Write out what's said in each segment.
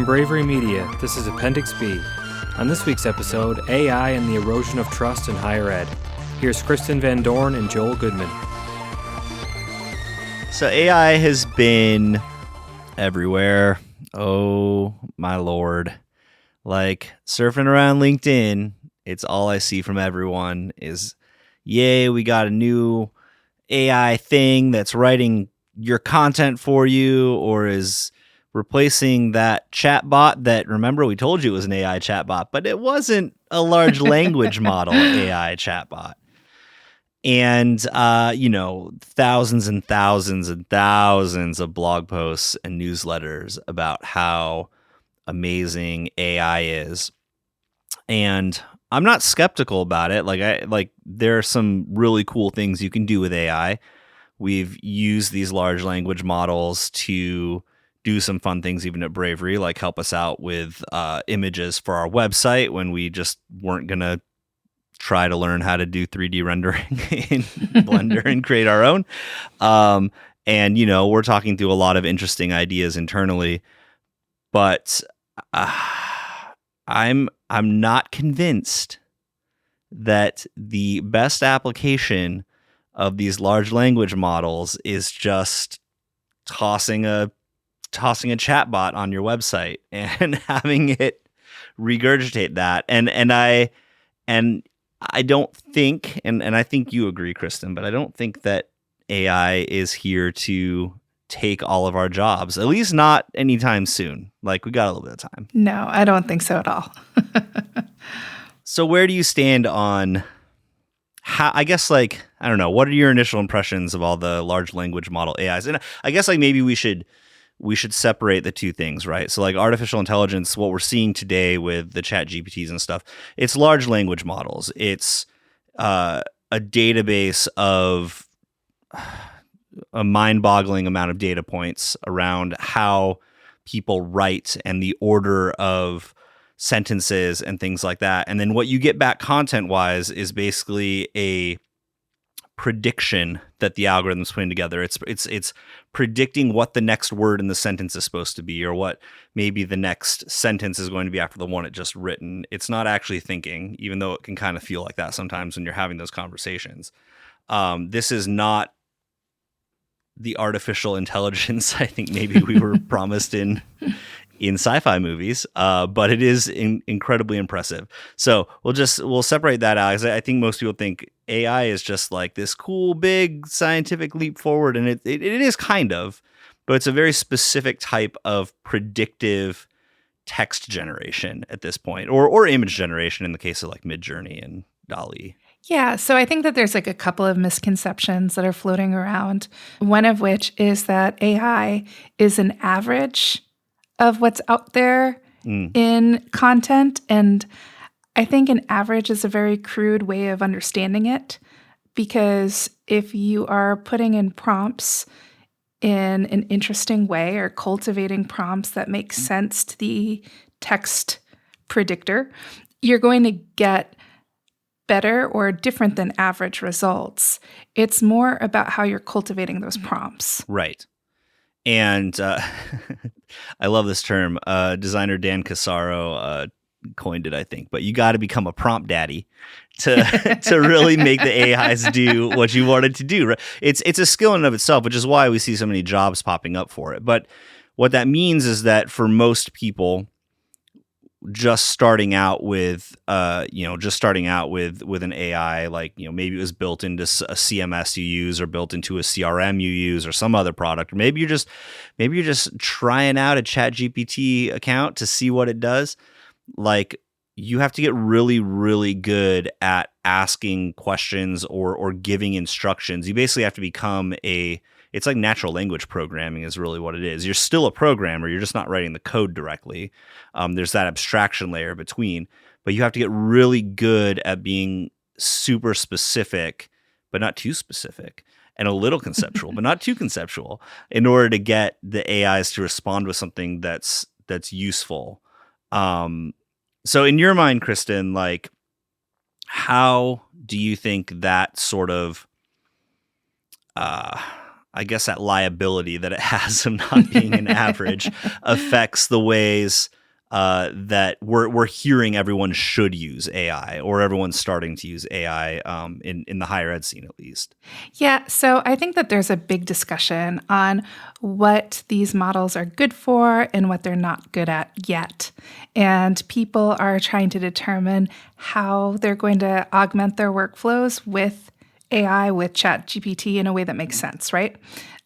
From Bravery Media, this is Appendix B. On this week's episode, AI and the erosion of trust in higher ed. Here's Kristen Van Dorn and Joel Goodman. So AI has been everywhere. Oh, my Lord. Like, surfing around LinkedIn, it's all I see from everyone is, yay, we got a new AI thing that's writing your content for you, or is replacing that chatbot that, remember, we told you it was an AI chatbot, but it wasn't a large language model AI chatbot. And, thousands and thousands and thousands of blog posts and newsletters about how amazing AI is. And I'm not skeptical about it. There are some really cool things you can do with AI. We've used these large language models to do some fun things even at Bravery, like help us out with images for our website when we just weren't going to try to learn how to do 3D rendering in Blender and create our own. We're talking through a lot of interesting ideas internally, but I'm not convinced that the best application of these large language models is just tossing a chatbot on your website and having it regurgitate that. And I don't think, and I think you agree, Kristen, but I don't think that AI is here to take all of our jobs, at least not anytime soon. Like, we got a little bit of time. No, I don't think so at all. So where do you stand on how, I guess, I don't know, what are your initial impressions of all the large language model AIs? And I guess maybe we should separate the two things, right? So artificial intelligence, what we're seeing today with the ChatGPTs and stuff, it's large language models. It's a database of a mind-boggling amount of data points around how people write and the order of sentences and things like that. And then what you get back content-wise is basically a prediction that the algorithm's putting together. It's predicting what the next word in the sentence is supposed to be, or what maybe the next sentence is going to be after the one it just written. It's not actually thinking, even though it can kind of feel like that sometimes when you're having those conversations. This is not the artificial intelligence I think maybe we were promised in sci-fi movies, but it is incredibly impressive. So we'll separate that out, because I think most people think AI is just like this cool, big scientific leap forward, and it is kind of, but it's a very specific type of predictive text generation at this point, or image generation in the case of Midjourney and DALL-E. Yeah, so I think that there's a couple of misconceptions that are floating around, one of which is that AI is an average of what's out there in content. And I think an average is a very crude way of understanding it, because if you are putting in prompts in an interesting way, or cultivating prompts that make sense to the text predictor, you're going to get better or different than average results. It's more about how you're cultivating those prompts. Right. And I love this term. Designer Dan Casaro coined it, I think. But you got to become a prompt daddy to really make the AIs do what you want it to do. Right? It's a skill in and of itself, which is why we see so many jobs popping up for it. But what that means is that for most people, just starting out with an AI, maybe it was built into a CMS you use, or built into a CRM you use, or some other product, or maybe you're just trying out a ChatGPT account to see what it does. You have to get really, really good at asking questions or giving instructions. You basically have to become it's like natural language programming is really what it is. You're still a programmer. You're just not writing the code directly. There's that abstraction layer between, but you have to get really good at being super specific, but not too specific, and a little conceptual, but not too conceptual, in order to get the AIs to respond with something that's useful. So in your mind, Kristen, how do you think that sort of I guess that liability that it has of not being an average affects the ways that we're hearing everyone should use AI, or everyone's starting to use AI in the higher ed scene, at least. Yeah, so I think that there's a big discussion on what these models are good for and what they're not good at yet. And people are trying to determine how they're going to augment their workflows with AI, with ChatGPT in a way that makes sense, right?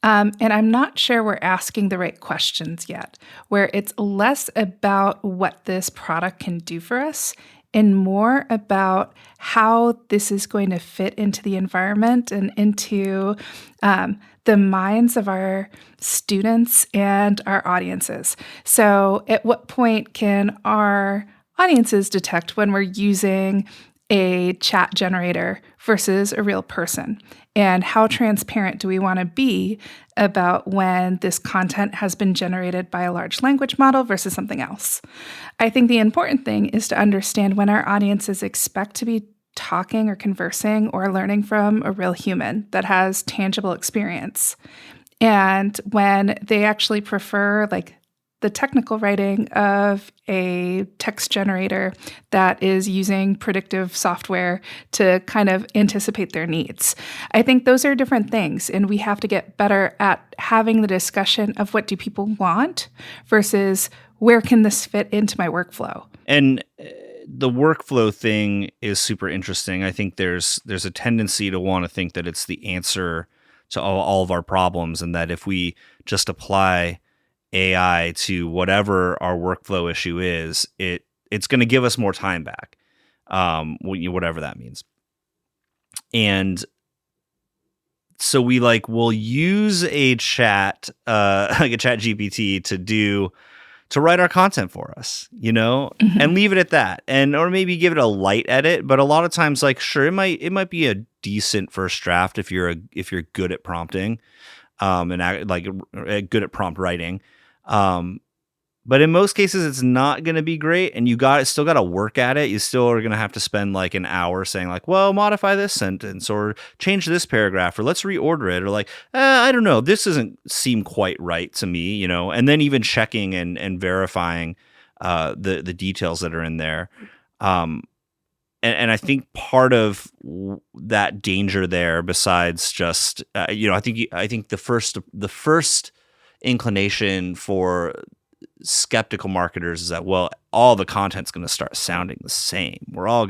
And I'm not sure we're asking the right questions yet, where it's less about what this product can do for us and more about how this is going to fit into the environment and into the minds of our students and our audiences. So at what point can our audiences detect when we're using a chat generator versus a real person? And how transparent do we want to be about when this content has been generated by a large language model versus something else? I think the important thing is to understand when our audiences expect to be talking or conversing or learning from a real human that has tangible experience, and when they actually prefer like the technical writing of a text generator that is using predictive software to kind of anticipate their needs. I think those are different things, and we have to get better at having the discussion of what do people want versus where can this fit into my workflow. And the workflow thing is super interesting. I think there's a tendency to want to think that it's the answer to all of our problems, and that if we just apply AI to whatever our workflow issue is, it's going to give us more time back, whatever that means. And so we'll use a chat, like a chat GPT to write our content for us, and leave it at that, or maybe give it a light edit. But a lot of times, like, sure, it might be a decent first draft if you're good at prompting, and like good at prompt writing. But in most cases, it's not going to be great, and still got to work at it. You still are going to have to spend like an hour saying like, well, modify this sentence or change this paragraph, or let's reorder it, or like, I don't know, this doesn't seem quite right to me, and then even checking and verifying the details that are in there. And I think part of that danger there, besides just, I think the first inclination for skeptical marketers is that, well, all the content's going to start sounding the same. We're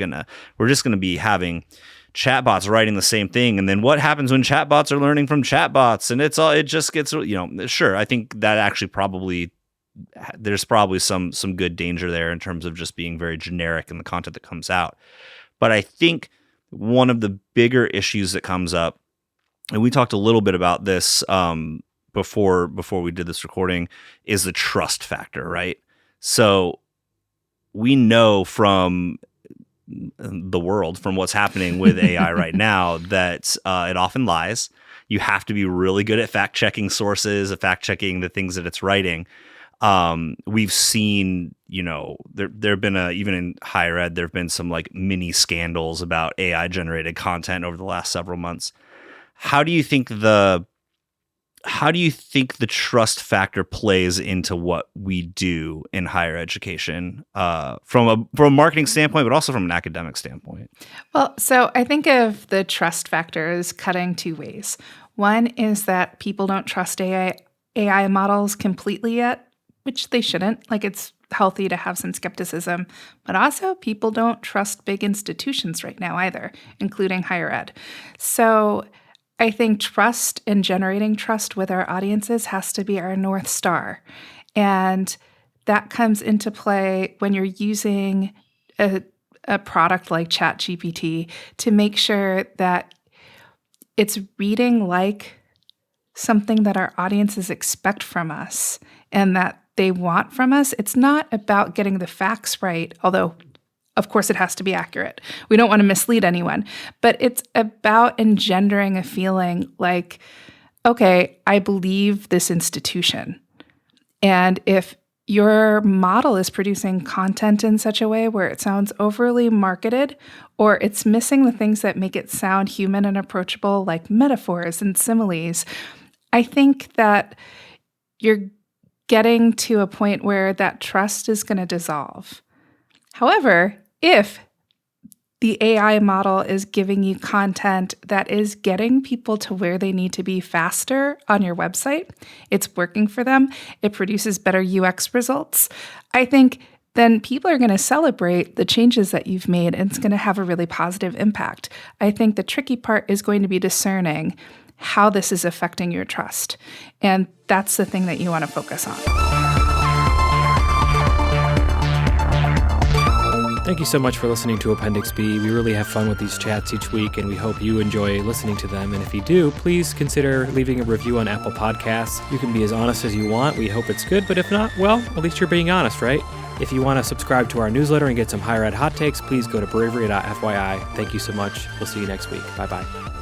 just going to be having chatbots writing the same thing. And then what happens when chatbots are learning from chatbots? And it just gets, sure. I think that actually there's probably some good danger there in terms of just being very generic in the content that comes out. But I think one of the bigger issues that comes up, and we talked a little bit about this, before we did this recording, is the trust factor, right? So we know from the world, from what's happening with AI right now, that it often lies. You have to be really good at fact-checking sources, fact-checking the things that it's writing. We've seen, there have been even in higher ed, there have been some like mini scandals about AI generated content over the last several months. How do you think the trust factor plays into what we do in higher education, from a marketing standpoint, but also from an academic standpoint? Well, so I think of the trust factor as cutting two ways. One is that people don't trust AI models completely yet, which they shouldn't. Like, it's healthy to have some skepticism, but also people don't trust big institutions right now either, including higher ed. So I think trust and generating trust with our audiences has to be our North Star. And that comes into play when you're using a product like ChatGPT to make sure that it's reading like something that our audiences expect from us and that they want from us. It's not about getting the facts right, although of course it has to be accurate. We don't want to mislead anyone, but it's about engendering a feeling like, okay, I believe this institution. And if your model is producing content in such a way where it sounds overly marketed, or it's missing the things that make it sound human and approachable, like metaphors and similes, I think that you're getting to a point where that trust is going to dissolve. However, if the AI model is giving you content that is getting people to where they need to be faster on your website, it's working for them, it produces better UX results, I think then people are going to celebrate the changes that you've made, and it's going to have a really positive impact. I think the tricky part is going to be discerning how this is affecting your trust. And that's the thing that you want to focus on. Thank you so much for listening to Appendix B. We really have fun with these chats each week, and we hope you enjoy listening to them. And if you do, please consider leaving a review on Apple Podcasts. You can be as honest as you want. We hope it's good, but if not, well, at least you're being honest, right? If you want to subscribe to our newsletter and get some higher ed hot takes, please go to bravery.fyi. Thank you so much. We'll see you next week. Bye-bye.